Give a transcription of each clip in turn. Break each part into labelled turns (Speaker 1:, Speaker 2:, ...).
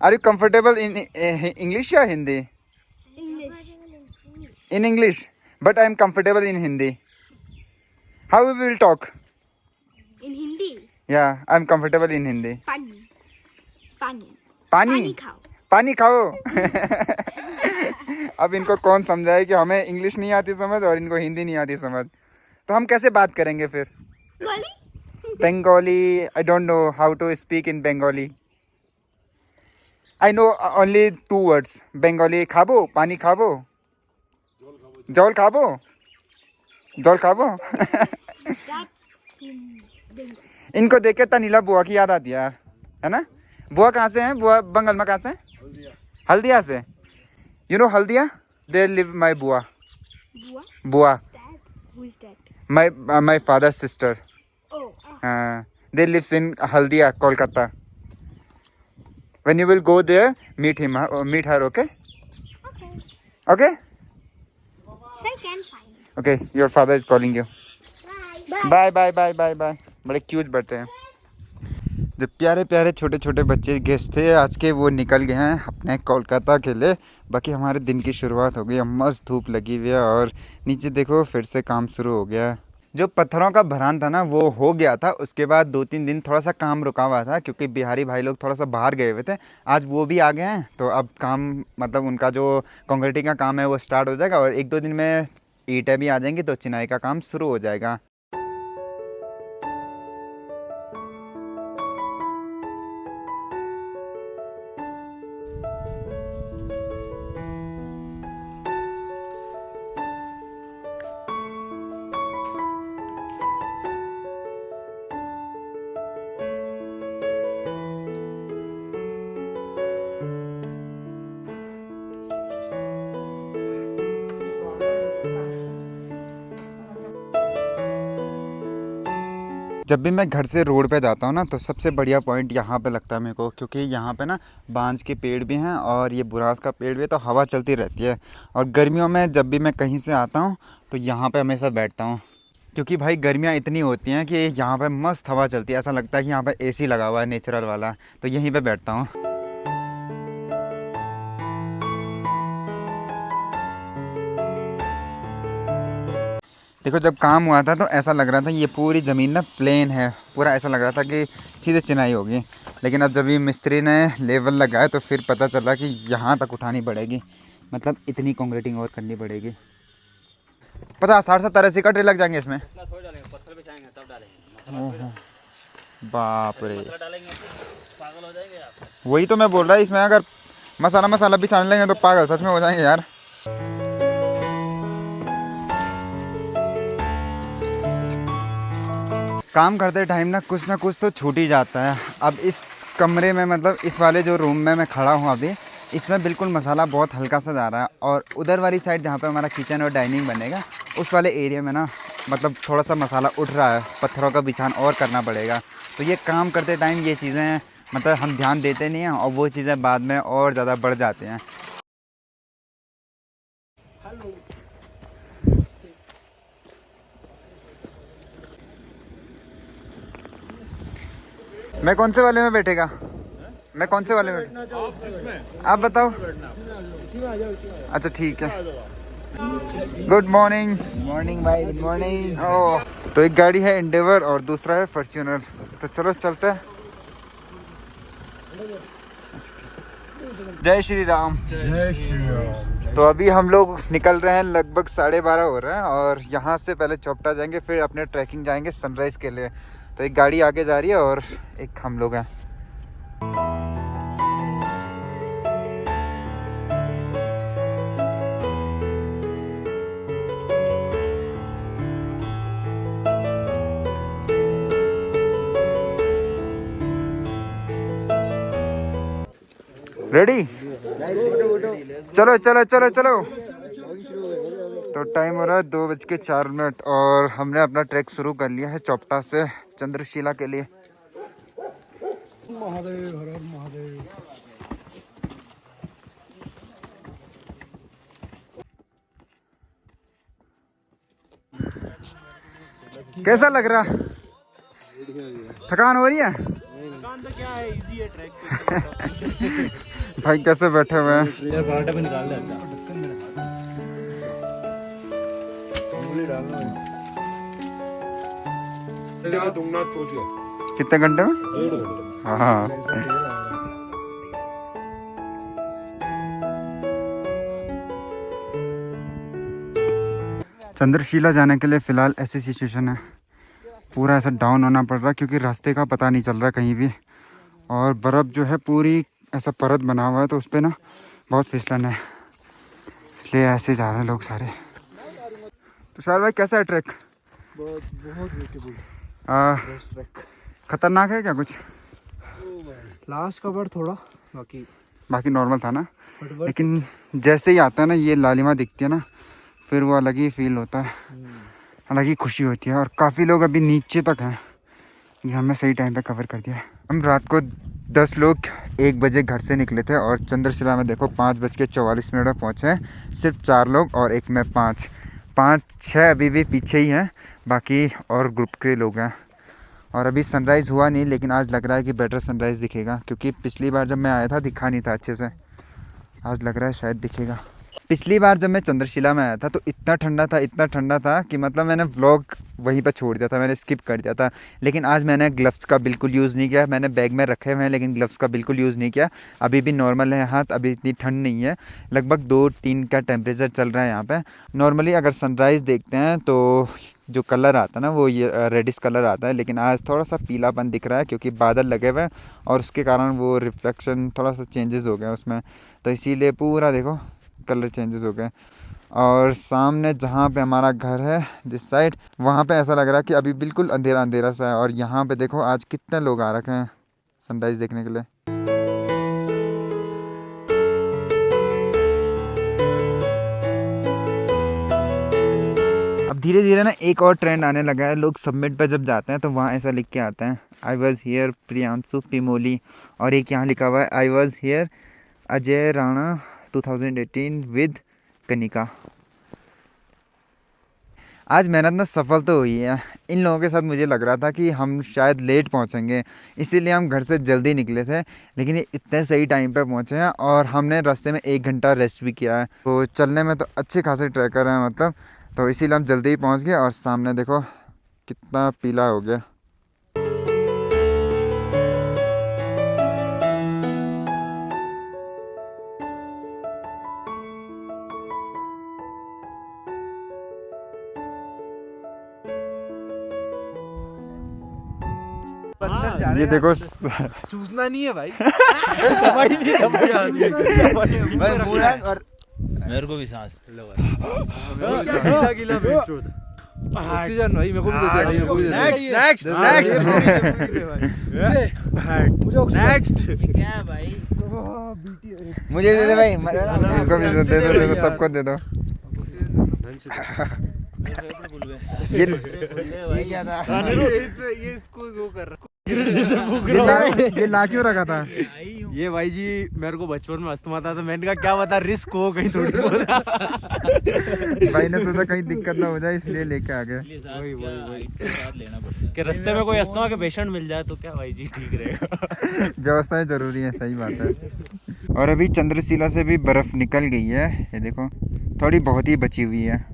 Speaker 1: Are you comfortable in English or Hindi? In English, but I am comfortable in Hindi. How we will talk?
Speaker 2: In Hindi.
Speaker 1: Yeah, I am comfortable in Hindi.
Speaker 2: Pani. Pani.
Speaker 1: पानी
Speaker 2: खाओ.
Speaker 1: पानी खाओ. अब इनको कौन समझाए कि हमें इंग्लिश नहीं आती समझ और इनको हिंदी नहीं आती समझ, तो हम कैसे बात करेंगे फिर? Bengali I don't know how to speak in Bengali. I know only 2 words. Bengali खाबो, पानी खाबो, जल खाबो, जल खाबो. इनको देख के तनीला बुआ की याद आती है यार, है ना? बुआ कहाँ से हैं? बुआ बंगाल में कहाँ से हैं? हल्दिया से. You know Haldia? There live my बुआ. बुआ.
Speaker 2: Who is that?
Speaker 1: My father's sister.
Speaker 2: Oh.
Speaker 1: They lives in Haldia, Kolkata. When you will go there, meet him, meet her, okay?
Speaker 2: Okay.
Speaker 1: Okay?
Speaker 2: If I can find.
Speaker 1: Okay, your father is calling you.
Speaker 2: Bye.
Speaker 1: Bye, bye, bye, bye, bye. बड़े cute बैठे हैं. जो प्यारे प्यारे छोटे छोटे बच्चे guest थे आज के, वो निकल गए हैं अपने कोलकाता के लिए. बाकी हमारे दिन की शुरुआत हो गई. मस्त धूप लगी हुई है और नीचे देखो फिर से काम शुरू हो गया. जो पत्थरों का भरान था ना वो हो गया था. उसके बाद 2-3 दिन थोड़ा सा काम रुका हुआ था क्योंकि बिहारी भाई लोग थोड़ा सा बाहर गए हुए थे. आज वो भी आ गए हैं तो अब काम मतलब उनका जो कंक्रीटिंग का काम है वो स्टार्ट हो जाएगा और 1-2 दिन में ईंटें भी आ जाएंगी तो चिनाई का काम शुरू हो जाएगा. जब भी मैं घर से रोड पे जाता हूँ ना तो सबसे बढ़िया पॉइंट यहाँ पे लगता है मेरे को, क्योंकि यहाँ पे ना बांज के पेड़ भी हैं और ये बुरास का पेड़ भी है तो हवा चलती रहती है. और गर्मियों में जब भी मैं कहीं से आता हूँ तो यहाँ पे हमेशा बैठता हूँ क्योंकि भाई गर्मियाँ इतनी होती हैं कि यहाँ पे मस्त हवा चलती है. ऐसा लगता है कि यहाँ पे AC लगा हुआ है नेचुरल वाला, तो यहीं पर बैठता हूँ. देखो जब काम हुआ था तो ऐसा लग रहा था ये पूरी ज़मीन ना प्लेन है, पूरा ऐसा लग रहा था कि सीधे चिनाई होगी. लेकिन अब जब ये मिस्त्री ने लेवल लगाया तो फिर पता चला कि यहाँ तक उठानी पड़ेगी, मतलब इतनी कंक्रीटिंग और करनी पड़ेगी. 50, 60, 70, 80 कट्टे लग जाएंगे इसमें. बाप रे, वही तो मैं बोल रहा. इसमें अगर मसाला बिछाने लगे तो पागल सच में हो जाएंगे यार. काम करते टाइम ना कुछ तो छूट ही जाता है. अब इस कमरे में मतलब इस वाले जो रूम में मैं खड़ा हूँ अभी, इसमें बिल्कुल मसाला बहुत हल्का सा जा रहा है. और उधर वाली साइड जहाँ पे हमारा किचन और डाइनिंग बनेगा उस वाले एरिया में ना मतलब थोड़ा सा मसाला उठ रहा है. पत्थरों का बिछान और करना पड़ेगा. तो ये काम करते टाइम ये चीज़ें मतलब हम ध्यान देते नहीं हैं और वो चीज़ें बाद में और ज़्यादा बढ़ जाती हैं. मैं कौन से वाले में बैठेगा? मैं कौन से वाले में? आप बताओ. अच्छा ठीक है. Good morning.
Speaker 3: मॉर्निंग भाई, गुड मॉर्निंग.
Speaker 1: ओह, तो एक गाड़ी है एंडेवर और दूसरा है फॉर्च्यूनर. तो चलो चलते हैं. जय श्री राम.
Speaker 3: जय श्री राम.
Speaker 1: तो अभी हम लोग निकल रहे हैं, लगभग 12:30 हो रहे हैं और यहाँ से पहले चौपटा जाएंगे, फिर अपने ट्रैकिंग जाएंगे सनराइज़ के लिए. तो एक गाड़ी आगे जा रही है और एक हम लोग हैं. रेडी? चलो चलो चलो चलो. तो टाइम हो रहा है 2:04 और हमने अपना ट्रैक शुरू कर लिया है चौपटा से चंद्रशिला के लिए.
Speaker 3: महादेव, हर हर महादेव.
Speaker 1: कैसा लग रहा? थकान हो रही है?
Speaker 3: थकान तो क्या है, इजी है ट्रैक.
Speaker 1: भाई कैसे बैठे हुए हैं?
Speaker 3: यार पराठा भी निकाल लेता उंगली डालना चलेगा तुंगनाथ पहुंच गया
Speaker 1: कितने घंटे में?
Speaker 3: 1.5 घंटे
Speaker 1: हाँ। चंद्रशिला जाने के लिए फ़िलहाल ऐसी सिचुएशन है, पूरा ऐसा डाउन होना पड़ रहा है क्योंकि रास्ते का पता नहीं चल रहा कहीं भी, और बर्फ़ जो है पूरी ऐसा परत बना हुआ है तो उस पर ना बहुत फिसलन है, इसलिए ऐसे जा रहे हैं लोग सारे। तो शायद भाई कैसा है ट्रैक?
Speaker 3: बहुत बहुत ब्यूटीफुल ट्रैक।
Speaker 1: खतरनाक है क्या कुछ?
Speaker 3: लास्ट का बार थोड़ा
Speaker 1: बाकी नॉर्मल था ना,
Speaker 3: बट
Speaker 1: लेकिन जैसे ही आता है ना ये लालिमा दिखती है ना, फिर वो अलग ही फील होता है, अलग ही खुशी होती है। और काफ़ी लोग अभी नीचे तक हैं, ये हमने सही टाइम पे कवर कर दिया। हम रात को 10 लोग 1 बजे घर से निकले थे और चंद्रशिला में देखो 5:44 में पहुँचे हैं। सिर्फ 4 लोग और एक में 5 6 अभी भी पीछे ही हैं, बाकी और ग्रुप के लोग हैं। और अभी सनराइज़ हुआ नहीं, लेकिन आज लग रहा है कि बेटर सनराइज़ दिखेगा, क्योंकि पिछली बार जब मैं आया था दिखा नहीं था अच्छे से, आज लग रहा है शायद दिखेगा। पिछली बार जब मैं चंद्रशिला में आया था तो इतना ठंडा था कि मतलब मैंने व्लॉग वहीं पर छोड़ दिया था, मैंने स्किप कर दिया था। लेकिन आज मैंने ग्लव्स का बिल्कुल यूज़ नहीं किया, मैंने बैग में रखे हुए हैं लेकिन ग्लव्स का बिल्कुल यूज़ नहीं किया। अभी भी नॉर्मल है हाथ, अभी इतनी ठंड नहीं है, लगभग 2-3 का टेम्परेचर चल रहा है यहाँ पे। नॉर्मली अगर सनराइज़ देखते हैं तो जो कलर आता है ना वो ये रेडिश कलर आता है, लेकिन आज थोड़ा सा पीलापन दिख रहा है क्योंकि बादल लगे हुए हैं और उसके कारण वो रिफ्लेक्शन थोड़ा सा चेंजेस हो गया उसमें, तो इसीलिए पूरा देखो कलर चेंजेस हो गए। और सामने जहाँ पे हमारा घर है जिस साइड, वहाँ पे ऐसा लग रहा है कि अभी बिल्कुल अंधेरा अंधेरा सा है। और यहाँ पे देखो आज कितने लोग आ रखे हैं सनराइज़ देखने के लिए। अब धीरे धीरे ना एक और ट्रेंड आने लगा है, लोग सबमिट पे जब जाते हैं तो वहाँ ऐसा लिख के आते हैं आई वॉज हियर प्रियांशु पिमोली, और एक यहाँ लिखा हुआ है I was here Ajay Rana 2018 with Kanika. आज मेहनत ना सफल तो हुई है। इन लोगों के साथ मुझे लग रहा था कि हम शायद लेट पहुंचेंगे, इसीलिए हम घर से जल्दी निकले थे, लेकिन ये इतने सही टाइम पे पहुंचे हैं और हमने रास्ते में 1 घंटा रेस्ट भी किया है। तो चलने में तो अच्छे खासे ट्रैकर हैं मतलब, तो इसीलिए हम जल्दी ही पहुंच गए। और सामने देखो कितना पीला हो गया। ये देखो
Speaker 3: चूसना नहीं है भाई दवाई नहीं दवाई और
Speaker 4: मेरे को भी सांस लो
Speaker 3: गीला गीला ऑक्सीजन भाई मेरे को भी दे दे, मेरे को भी दे दे। नेक्स्ट मुझे ऑक्सीजन नेक्स्ट
Speaker 4: क्या है भाई?
Speaker 1: मुझे भी दे दे भाई, इनको भी दे दो, सबको दे दो। ये क्या था?
Speaker 3: ये इसको वो कर रहा
Speaker 1: ये ला क्यों रखा था?
Speaker 3: ये भाई जी मेरे को बचपन में अस्थमा था तो मैंने कहा क्या बता रिस्क हो कहीं थोड़ी
Speaker 1: भाई ने सोचा कहीं दिक्कत ना हो जाए इसलिए लेके आ गए।
Speaker 3: कि रास्ते में कोई अस्थमा के पेशेंट मिल जाए तो क्या भाई जी ठीक रहेगा।
Speaker 1: व्यवस्थाएं जरूरी है, सही बात है। और अभी चंद्रशिला से भी बर्फ़ निकल गई है, ये देखो थोड़ी बहुत ही बची हुई है।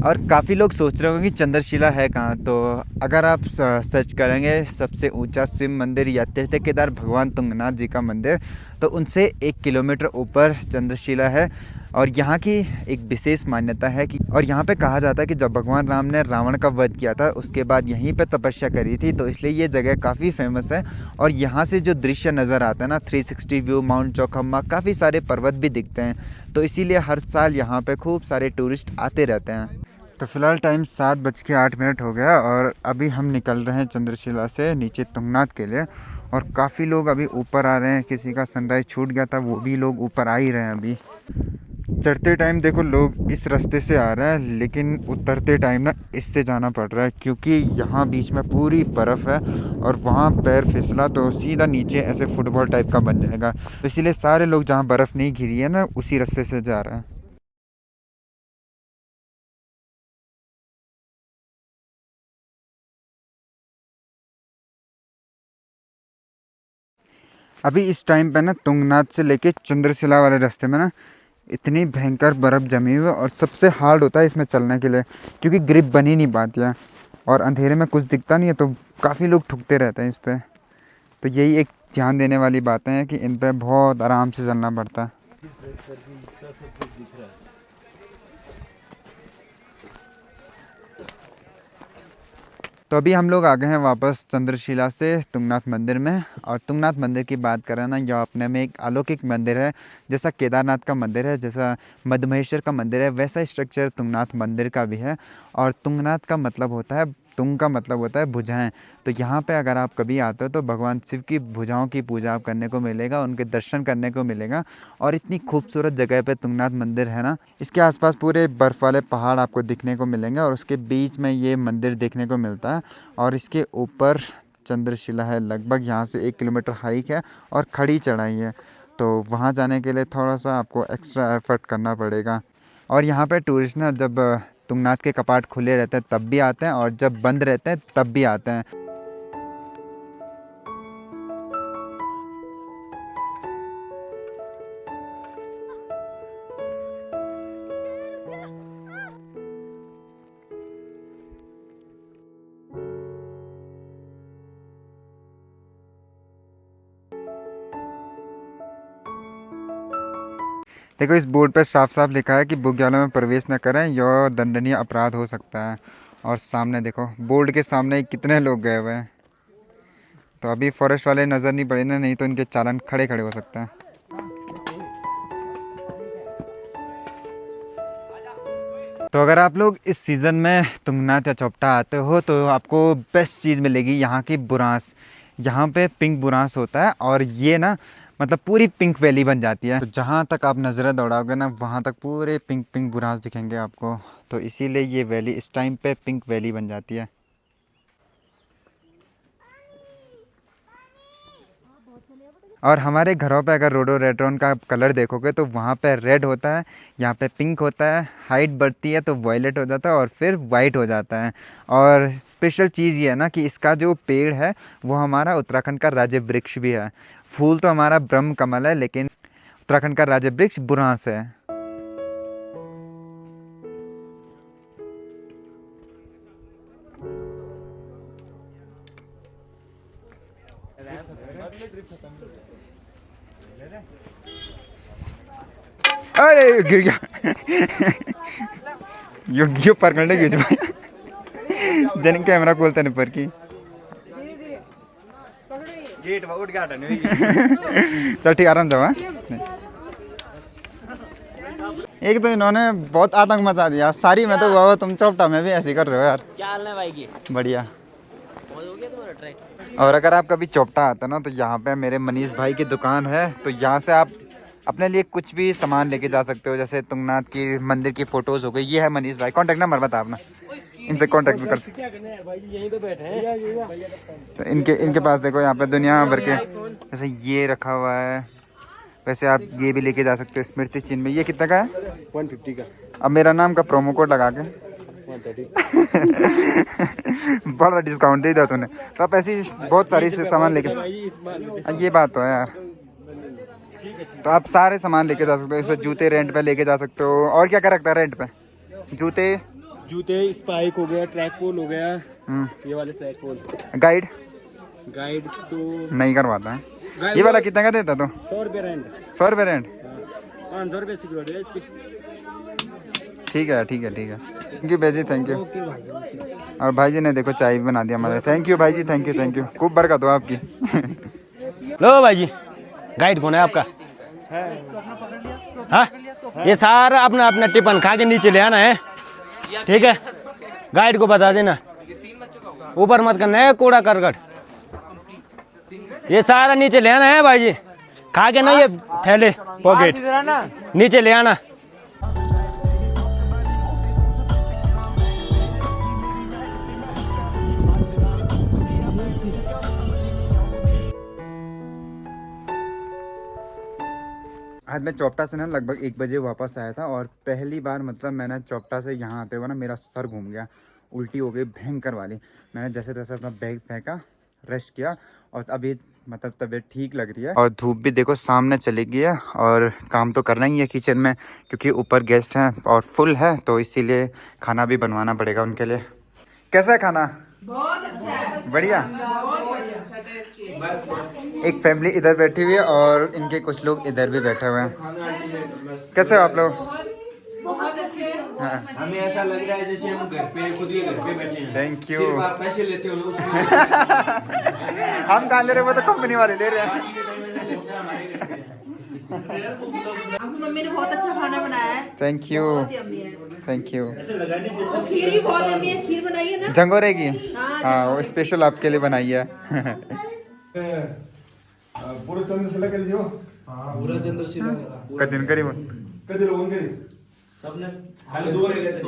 Speaker 1: और काफ़ी लोग सोच रहे होंगे कि चंद्रशिला है कहाँ, तो अगर आप सर्च करेंगे सबसे ऊंचा शिव मंदिर या तीर्थ केदार भगवान तुंगनाथ जी का मंदिर, तो उनसे 1 किलोमीटर ऊपर चंद्रशिला है। और यहाँ की एक विशेष मान्यता है कि, और यहाँ पे कहा जाता है कि जब भगवान राम ने रावण का वध किया था उसके बाद यहीं पे तपस्या करी थी, तो इसलिए ये जगह काफ़ी फेमस है। और यहाँ से जो दृश्य नज़र आता है ना, 360 व्यू, माउंट चौखम्मा, काफ़ी सारे पर्वत भी दिखते हैं, तो इसीलिए हर साल यहाँ पे खूब सारे टूरिस्ट आते रहते हैं। तो फ़िलहाल टाइम 7:08 हो गया और अभी हम निकल रहे हैं चंद्रशिला से नीचे तुंगनाथ के लिए। और काफ़ी लोग अभी ऊपर आ रहे हैं, किसी का सनराइज़ छूट गया था वो भी लोग ऊपर आ ही रहे हैं। अभी चढ़ते टाइम देखो लोग इस रास्ते से आ रहे हैं, लेकिन उतरते टाइम ना इससे जाना पड़ रहा है क्योंकि यहाँ बीच में पूरी बर्फ़ है और वहाँ पैर फिसला तो सीधा नीचे ऐसे फुटबॉल टाइप का बन जाएगा, तो इसीलिए सारे लोग जहाँ बर्फ़ नहीं घिरी है ना उसी रास्ते से जा रहे हैं। अभी इस टाइम पे ना तुंगनाथ से लेके चंद्रशिला वाले रास्ते में ना इतनी भयंकर बर्फ़ जमी हुई है और सबसे हार्ड होता है इसमें चलने के लिए, क्योंकि ग्रिप बन ही नहीं पाती है और अंधेरे में कुछ दिखता नहीं है, तो काफ़ी लोग ठुकते रहते हैं इस पर। तो यही एक ध्यान देने वाली बातें हैं कि इन पर बहुत आराम से चलना पड़ता है। तो अभी हम लोग आ गए हैं वापस चंद्रशिला से तुंगनाथ मंदिर में। और तुंगनाथ मंदिर की बात करें ना, यह अपने में एक अलौकिक मंदिर है। जैसा केदारनाथ का मंदिर है, जैसा मधमहेश्वर का मंदिर है, वैसा स्ट्रक्चर तुंगनाथ मंदिर का भी है। और तुंगनाथ का मतलब होता है, तुंग का मतलब होता है भुजाएं। तो यहाँ पे अगर आप कभी आते हो तो भगवान शिव की भुजाओं की पूजा आप करने को मिलेगा, उनके दर्शन करने को मिलेगा। और इतनी खूबसूरत जगह पे तुंगनाथ मंदिर है ना, इसके आसपास पूरे बर्फ़ वाले पहाड़ आपको दिखने को मिलेंगे और उसके बीच में ये मंदिर देखने को मिलता है। और इसके ऊपर चंद्रशिला है, लगभग यहाँ से 1 किलोमीटर हाइक है और खड़ी चढ़ाई है। तो वहाँ जाने के लिए थोड़ा सा आपको एक्स्ट्रा एफर्ट करना पड़ेगा। और यहाँ पे टूरिस्ट ना जब तुंगनाथ के कपाट खुले रहते हैं तब भी आते हैं और जब बंद रहते हैं तब भी आते हैं। देखो इस बोर्ड पर साफ साफ लिखा है कि बुग्यालों में प्रवेश न करें, यह दंडनीय अपराध हो सकता है। और सामने देखो बोर्ड के सामने कितने लोग गए हुए हैं। तो अभी फॉरेस्ट वाले नज़र नहीं पड़े ना, नहीं तो इनके चालान खड़े खड़े हो सकते हैं। तो अगर आप लोग इस सीज़न में तुंगनाथ या चौपटा आते हो तो आपको बेस्ट चीज़ मिलेगी यहाँ की बुरांस। यहाँ पे पिंक बुरांस होता है और ये ना मतलब पूरी पिंक वैली बन जाती है। तो जहाँ तक आप नज़रें दौड़ाओगे ना वहाँ तक पूरे पिंक पिंक बुरांस दिखेंगे आपको। तो इसीलिए ये वैली इस टाइम पे पिंक वैली बन जाती है। और हमारे घरों पे अगर रोडोडेंड्रॉन का कलर देखोगे तो वहाँ पे रेड होता है, यहाँ पे पिंक होता है, हाइट बढ़ती है तो वायलेट हो जाता है और फिर वाइट हो जाता है। और स्पेशल चीज़ ये है ना कि इसका जो पेड़ है वो हमारा उत्तराखंड का राज्य वृक्ष भी है। फूल तो हमारा ब्रह्म कमल है, लेकिन उत्तराखंड का राज्य वृक्ष बुरांस है। अरे गिर गया यो पर करने की जन कैमरा खोलता नहीं पर की गेट उद्घाटन चल ठीक आराम जाओ। एक तो इन्होंने बहुत आतंक मचा दिया सारी में, तो हुआ तुम चौपटा में भी ऐसे कर रहे हो यार।
Speaker 4: क्या हाल है भाई की?
Speaker 1: बढ़िया।
Speaker 4: हो गया तुम्हारा ट्राई?
Speaker 1: और अगर आप कभी चौपटा आते ना तो यहाँ पे मेरे मनीष भाई की दुकान है। तो यहाँ से आप अपने लिए कुछ भी सामान लेके जा सकते हो, जैसे तुंगनाथ की मंदिर की फ़ोटोज़ हो गई। ये है मनीष भाई, कॉन्टैक्ट नंबर बता अपना, इनसे कॉन्टैक्ट भी कर सकते।
Speaker 4: यहीं पे बैठे हैं।
Speaker 1: तो इनके पास देखो यहाँ पे दुनिया भर के, जैसे ये रखा हुआ है, वैसे आप ये भी लेके जा सकते हो स्मृति चिन्ह में। ये कितने का है?
Speaker 3: 150 का।
Speaker 1: अब मेरा नाम का प्रोमो कोड लगा के
Speaker 3: 130
Speaker 1: बड़ा डिस्काउंट दे दिया तूने। तो आप ऐसी बहुत सारी से सामान लेके, ये बात तो है यार। तो आप सारे सामान लेके जा सकते हो। इस पर जूते रेंट पे लेके जा सकते हो। और क्या क्या रखता है रेंट पे? जूते,
Speaker 3: स्पाइक हो गया, ट्रैक पोल हो गया, ये वाले ट्रैक पोल।
Speaker 1: गाइड
Speaker 3: तो
Speaker 1: नहीं करवाता है। ये वाला कितने का देता तो?
Speaker 3: 100 रुपये रेंट।
Speaker 1: 100 रुपये रेंट?
Speaker 3: 500 रुपये सिक्योरिटी है इसकी।
Speaker 1: ठीक है ठीक है ठीक है। थैंक यू भाई जी, थैंक यू। और भाई जी ने देखो चाय भी बना दिया हमारे। थैंक यू भाई जी, थैंक यू थैंक यू, खूब बरकत हो आपकी।
Speaker 5: लो भाई जी, गाइड कौन है आपका? हाँ, ये सारा अपना अपना टिफिन खा के नीचे ले आना है, ठीक है? गाइड को बता देना, ऊपर मत करना है कूड़ा करकट। ये सारा नीचे ले आना है भाई जी, खा के ना ये थैले पॉकेट नीचे ले आना।
Speaker 1: आज मैं चौपटा से ना लगभग 1 बजे वापस आया था और पहली बार मतलब मैंने चौपटा से यहाँ आते हुए ना मेरा सर घूम गया, उल्टी हो गई भयंकर वाली। मैंने जैसे तैसे अपना बैग फेंका, रेस्ट किया और अभी मतलब तबीयत ठीक लग रही है। और धूप भी देखो सामने चली गई है और काम तो करना ही है किचन में, क्योंकि ऊपर गेस्ट हैं और फुल है, तो इसीलिए खाना भी बनवाना पड़ेगा उनके लिए। कैसा है खाना? बहुत अच्छा है। बढ़िया। एक फैमिली इधर बैठी हुई है और इनके कुछ लोग इधर भी बैठे हुए हैं। कैसे हो आप लोग?
Speaker 2: बहुत अच्छे।
Speaker 1: हाँ।
Speaker 4: हमें ऐसा लग रहा है जैसे हम घर पे खुद ही घर पे बैठे हैं।
Speaker 1: Thank you.
Speaker 4: सिर्फ आप पैसे लेते हो ना उसमें।
Speaker 1: हम कहाँ ले रहे हैं, वो तो कंपनी वाले ले रहे हैं।
Speaker 6: मम्मी ने बहुत अच्छा खाना बनाया है।
Speaker 1: Thank you thank you.
Speaker 6: Kheer भी बहुत यम्मी है। खीर बनाई है ना
Speaker 1: झंगोरे की? हाँ, वो स्पेशल आपके लिए बनाई है।
Speaker 7: पूरा चंद्रशिला के लिए
Speaker 3: पूरा चंद्रशिला
Speaker 1: कदिन करीब
Speaker 7: कदे लोगों के
Speaker 4: सबने खाली दो रह गए थे।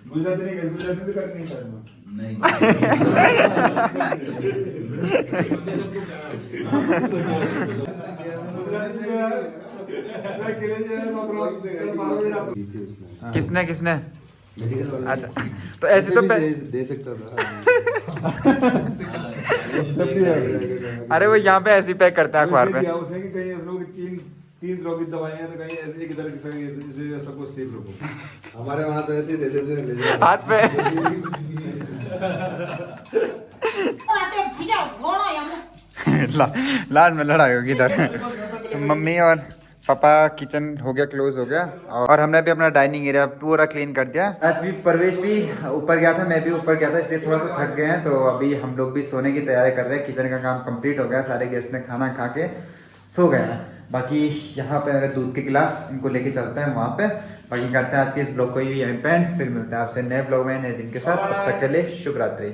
Speaker 7: गुजराती नहीं गए, गुजराती तो कर नहीं सकता। नहीं
Speaker 1: किसने किसने? तो ऐसे तो
Speaker 3: दे सकता था।
Speaker 1: अरे वो यहाँ पे ऐसे ही पैक करता है अखबार पे।
Speaker 7: उसने कि कहीं ऐसे लोग तीन तरह की दवाएं हैं, तो कहीं ऐसे एक इधर सबको सेफ रखो। हमारे वहाँ तो ऐसे ही दे देते हैं
Speaker 1: हाथ पे। लास्ट में लड़ाई होगी इधर। मम्मी और पापा किचन हो गया, क्लोज हो गया, और हमने भी अपना डाइनिंग एरिया पूरा क्लीन कर दिया। आज भी परवेश भी ऊपर गया था, मैं भी ऊपर गया था, इसलिए थोड़ा सा थक गए हैं। तो अभी हम लोग भी सोने की तैयारी कर रहे हैं। किचन का काम कंप्लीट हो गया, सारे गेस्ट ने खाना खा के सो गए हैं। बाकी यहाँ पे मेरे दूध के गिलास इनको लेके चलते हैं वहाँ पे। बाकी करते हैं आज के इस ब्लॉग को ही यहीं पे, फिर मिलते हैं आपसे नए ब्लॉग में नए दिन के साथ। तब तक के लिए शुभ रात्रि।